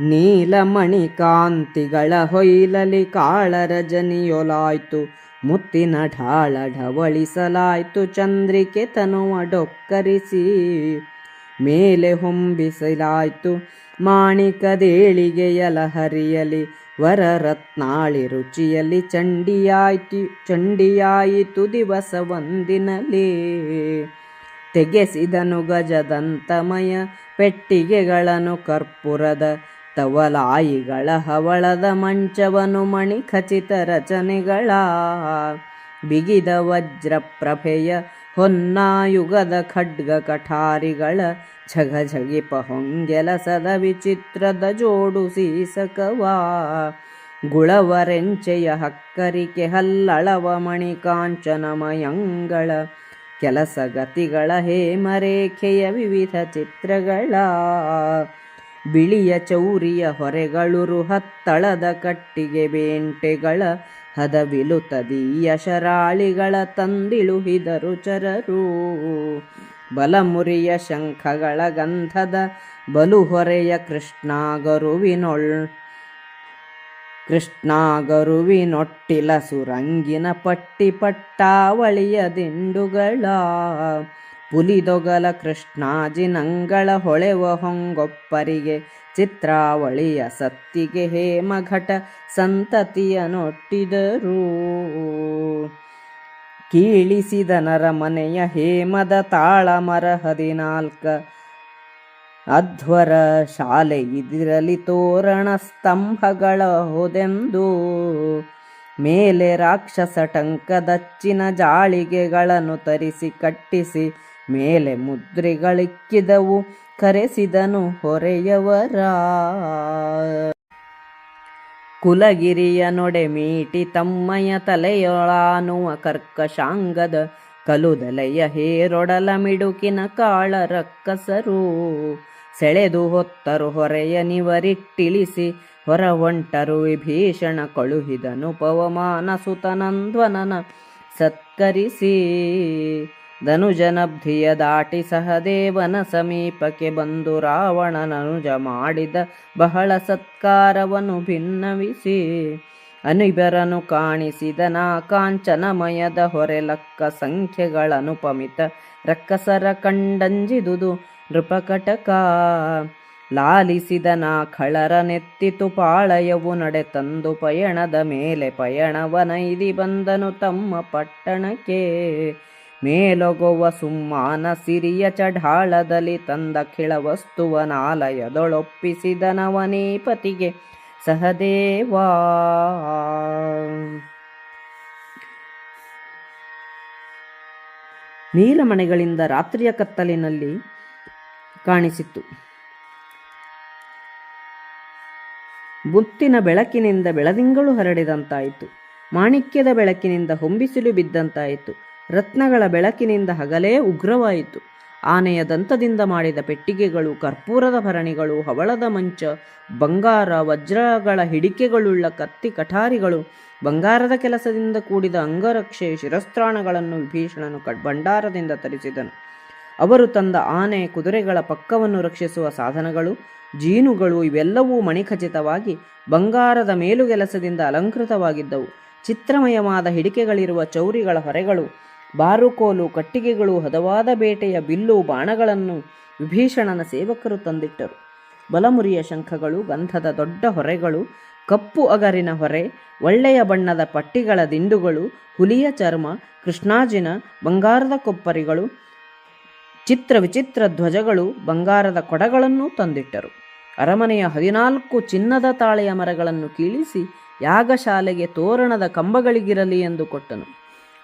ನೀಲಮಣಿ ಕಾಂತಿಗಳ ಹೊಯ್ಲಲಿ ಕಾಳರಜನಿಯೊಲಾಯ್ತು, ಮುತ್ತಿನ ಢಾಳ ಢವಳಿಸಲಾಯ್ತು ಚಂದ್ರಿಕೆ ತನುವ ಡೊಕ್ಕರಿಸಿ. ಮೇಲೆ ಹೊಂಬಿಸಲಾಯ್ತು ಮಾಣಿಕದೇಳಿಗೆಯ ಲಹರಿಯಲಿ, ವರರತ್ನಾಳಿ ರುಚಿಯಲ್ಲಿ ಚಂಡಿಯಾಯಿತು ದಿವಸ ಒಂದಿನಲೇ. ತೆಗೆಸಿದನು ಗಜದಂತಮಯ ಪೆಟ್ಟಿಗೆಗಳನ್ನು ಕರ್ಪೂರದ ತವಲಾಯಿಗಳ ಹವಳದ ಮಂಚವನು ಮಣಿ ಖಚಿತ ರಚನೆಗಳ. ಬಿಗಿದ ವಜ್ರ ಪ್ರಭೆಯ ಹೊನ್ನಾಯುಗದ ಖಡ್ಗ ಕಠಾರಿಗಳ ಝಗಝಗಿಪ ಹೊಂಗೆಲಸದ ವಿಚಿತ್ರದ ಜೋಡು ಸೀಸಕವಾ. ಗುಳವರೆಂಚೆಯ ಹಕ್ಕರಿಕೆ ಹಲ್ಲಳವ ಮಣಿ ಕಾಂಚನಮಯಂಗಳ ಕೆಲಸಗತಿಗಳ ಹೇಮರೇಖೆಯ ವಿವಿಧ ಚಿತ್ರಗಳ. ಬಿಳಿಯ ಚೌರಿಯ ಹೊರೆಗಳುರು ಹತ್ತಳದ ಕಟ್ಟಿಗೆ ಬೇಂಟೆಗಳ ಹದವಿಲುತದೀಯ ಶರಾಳಿಗಳ ತಂದಿಳುಹಿದರು ಚರರು. ಬಲಮುರಿಯ ಶಂಖಗಳ ಗಂಧದ ಬಲುಹೊರೆಯ ಕೃಷ್ಣಾಗರುವಿನೊಟ್ಟಿಲ ಸುರಂಗಿನ ಪಟ್ಟಿ ಪಟ್ಟಾವಳಿಯ ದಿಂಡುಗಳ. ಪುಲಿದೊಗಲ ಕೃಷ್ಣಾಜಿನಂಗಳ ಹೊಳೆವ ಹೊಂಗೊಪ್ಪರಿಗೆ ಚಿತ್ರಾವಳಿಯ ಸತ್ತಿಗೆ ಹೇಮಘಟ ಸಂತತಿಯ ನೊಟ್ಟಿದರು. ಕೀಳಿಸಿದ ನರಮನೆಯ ಹೇಮದ ತಾಳಮರ 14 ಅಧ್ವರ ಶಾಲೆ ಇದಿರಲಿ ತೋರಣ ಸ್ತಂಭಗಳ ಹೊದೆಂದು. ಮೇಲೆ ರಾಕ್ಷಸ ಟಂಕದಚ್ಚಿನ ಜಾಳಿಗೆಗಳನ್ನು ತರಿಸಿ ಕಟ್ಟಿಸಿ ಮೇಲೆ ಮುದ್ರೆಗಳಿಕ್ಕಿದವು ಕರೆಸಿದನು ಹೊರೆಯವರ. ಕುಲಗಿರಿಯ ನೊಡೆ ಮೀಟಿ ತಮ್ಮಯ ತಲೆಯೊಳಾನುವ ಕರ್ಕಶಾಂಗದ ಕಲುದಲೆಯ ಹೇರೊಡಲ ಮಿಡುಕಿನ ಕಾಳ ರಕ್ಕಸರು. ಸೆಳೆದು ಹೊತ್ತರು ಹೊರೆಯ ನಿವರಿಟ್ಟಿಳಿಸಿ ಹೊರ ಹೊಂಟರು ವಿಭೀಷಣ ಕಳುಹಿದನು ಪವಮಾನ ಸುತನಂದ್ವನನ ಸತ್ಕರಿಸಿ. ಧನುಜನಬ್ಧಿಯ ದಾಟಿ ಸಹದೇವನ ಸಮೀಪಕ್ಕೆ ಬಂದು ರಾವಣನನುಜ ಮಾಡಿದ ಬಹಳ ಸತ್ಕಾರವನ್ನು ಭಿನ್ನವಿಸಿ. ಅನಿಬರನು ಕಾಣಿಸಿದನ ಕಾಂಚನಮಯದ ಹೊರೆಲಕ್ಕ ಸಂಖ್ಯೆಗಳನುಪಮಿತ ರಕ್ಕಸರ ಕಂಡಂಜಿದುದು ನೃಪಕಟಕ. ಲಾಲಿಸಿದನ ಖಳರ ನೆತ್ತಿತು ಪಾಳಯವು ನಡೆತಂದು ಪಯಣದ ಮೇಲೆ ಪಯಣವನೈದಿ ಬಂದನು ತಮ್ಮ ಪಟ್ಟಣಕ್ಕೆ. ಮೇಲೊಗೊವ್ವ ಸುಮ್ಮಾನ ಸಿರಿಯ ಚಢಾಳದಲ್ಲಿ ತಂದ ಖಿಳವಸ್ತುವನಾಲಯದೊಳೊಪ್ಪಿಸಿದನವನೀಪತಿಗೆ ಸಹದೇವಾ. ನೀಲಮಣಿಗಳಿಂದ ರಾತ್ರಿಯ ಕತ್ತಲಿನಲ್ಲಿ ಕಾಣಿಸಿತು. ಮುತ್ತಿನ ಬೆಳಕಿನಿಂದ ಬೆಳದಿಂಗಳು ಹರಡಿದಂತಾಯಿತು. ಮಾಣಿಕ್ಯದ ಬೆಳಕಿನಿಂದ ಹೊಂಬಿಸಿಲು ಬಿದ್ದಂತಾಯಿತು. ರತ್ನಗಳ ಬೆಳಕಿನಿಂದ ಹಗಲೇ ಉಗ್ರವಾಯಿತು. ಆನೆಯ ದಂತದಿಂದ ಮಾಡಿದ ಪೆಟ್ಟಿಗೆಗಳು, ಕರ್ಪೂರದ ಭರಣಿಗಳು, ಹವಳದ ಮಂಚ, ಬಂಗಾರ ವಜ್ರಗಳ ಹಿಡಿಕೆಗಳುಳ್ಳ ಕತ್ತಿ ಕಠಾರಿಗಳು, ಬಂಗಾರದ ಕೆಲಸದಿಂದ ಕೂಡಿದ ಅಂಗರಕ್ಷೆ ಶಿರಸ್ತ್ರಾಣಗಳನ್ನು ವಿಭೀಷಣನು ಭಂಡಾರದಿಂದ ತರಿಸಿದನು. ಅವರು ತಂದ ಆನೆ ಕುದುರೆಗಳ ಪಕ್ಕವನ್ನು ರಕ್ಷಿಸುವ ಸಾಧನಗಳು, ಜೀನುಗಳು ಇವೆಲ್ಲವೂ ಮಣಿಖಚಿತವಾಗಿ ಬಂಗಾರದ ಮೇಲುಗೆಲಸದಿಂದ ಅಲಂಕೃತವಾಗಿದ್ದವು. ಚಿತ್ರಮಯವಾದ ಹಿಡಿಕೆಗಳಿರುವ ಚೌರಿಗಳ ಹೊರೆಗಳು, ಬಾರುಕೋಲು, ಕಟ್ಟಿಗೆಗಳು, ಹದವಾದ ಬೇಟೆಯ ಬಿಲ್ಲು ಬಾಣಗಳನ್ನು ವಿಭೀಷಣನ ಸೇವಕರು ತಂದಿಟ್ಟರು. ಬಲಮುರಿಯ ಶಂಖಗಳು, ಗಂಧದ ದೊಡ್ಡ ಹೊರೆಗಳು, ಕಪ್ಪು ಅಗರಿನ ಹೊರೆ, ಒಳ್ಳೆಯ ಬಣ್ಣದ ಪಟ್ಟಿಗಳ ದಿಂಡುಗಳು, ಹುಲಿಯ ಚರ್ಮ, ಕೃಷ್ಣಾಜಿನ, ಬಂಗಾರದ ಕೊಪ್ಪರಿಗಳು, ಚಿತ್ರ ವಿಚಿತ್ರ ಧ್ವಜಗಳು, ಬಂಗಾರದ ಕೊಡಗಳನ್ನೂ ತಂದಿಟ್ಟರು. ಅರಮನೆಯ 14 ಚಿನ್ನದ ತಾಳೆಯ ಮರಗಳನ್ನು ಕೀಳಿಸಿ ಯಾಗಶಾಲೆಗೆ ತೋರಣದ ಕಂಬಗಳಿಗಿರಲಿ ಎಂದು ಕೊಟ್ಟನು.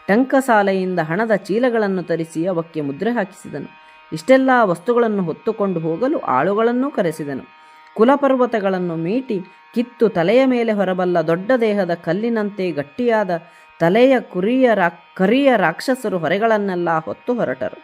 ಟಂಕಸಾಲೆಯಿಂದ ಹಣದ ಚೀಲಗಳನ್ನು ತರಿಸಿ ಅವಕ್ಕೆ ಮುದ್ರೆ ಹಾಕಿಸಿದನು. ಇಷ್ಟೆಲ್ಲ ವಸ್ತುಗಳನ್ನು ಹೊತ್ತುಕೊಂಡು ಹೋಗಲು ಆಳುಗಳನ್ನು ಕರೆಸಿದನು. ಕುಲಪರ್ವತಗಳನ್ನು ಮೀಟಿ ಕಿತ್ತು ತಲೆಯ ಮೇಲೆ ಹೊರಬಲ್ಲ ದೊಡ್ಡ ದೇಹದ ಕಲ್ಲಿನಂತೆ ಗಟ್ಟಿಯಾದ ತಲೆಯ ಕರಿಯ ರಾಕ್ಷಸರು ಹೊರೆಗಳನ್ನೆಲ್ಲ ಹೊತ್ತು ಹೊರಟರು.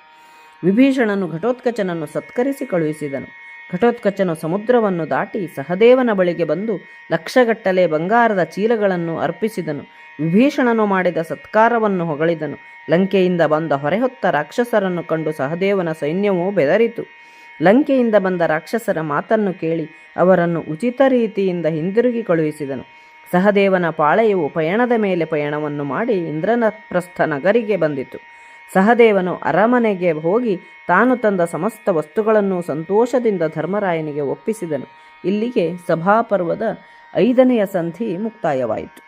ವಿಭೀಷಣನು ಘಟೋತ್ಕಚನನ್ನು ಸತ್ಕರಿಸಿ ಕಳುಹಿಸಿದನು. ಘಟೋತ್ಕಚನು ಸಮುದ್ರವನ್ನು ದಾಟಿ ಸಹದೇವನ ಬಳಿಗೆ ಬಂದು ಲಕ್ಷಗಟ್ಟಲೆ ಬಂಗಾರದ ಚೀಲಗಳನ್ನು ಅರ್ಪಿಸಿದನು. ವಿಭೀಷಣನು ಮಾಡಿದ ಸತ್ಕಾರವನ್ನು ಹೊಗಳಿದನು. ಲಂಕೆಯಿಂದ ಬಂದ ಹೊರೆಹೊತ್ತ ರಾಕ್ಷಸರನ್ನು ಕಂಡು ಸಹದೇವನ ಸೈನ್ಯವು ಬೆದರಿತು. ಲಂಕೆಯಿಂದ ಬಂದ ರಾಕ್ಷಸರ ಮಾತನ್ನು ಕೇಳಿ ಅವರನ್ನು ಉಚಿತ ರೀತಿಯಿಂದ ಹಿಂದಿರುಗಿ ಕಳುಹಿಸಿದನು. ಸಹದೇವನ ಪಾಳೆಯವು ಪಯಣದ ಮೇಲೆ ಪಯಣವನ್ನು ಮಾಡಿ ಇಂದ್ರಪ್ರಸ್ಥ ನಗರಿಗೆ ಬಂದಿತು. ಸಹದೇವನು ಅರಮನೆಗೆ ಹೋಗಿ ತಾನು ತಂದ ಸಮಸ್ತ ವಸ್ತುಗಳನ್ನು ಸಂತೋಷದಿಂದ ಧರ್ಮರಾಯನಿಗೆ ಒಪ್ಪಿಸಿದನು. ಇಲ್ಲಿಗೆ ಸಭಾಪರ್ವದ 5ನೆಯ ಸಂಧಿ ಮುಕ್ತಾಯವಾಯಿತು.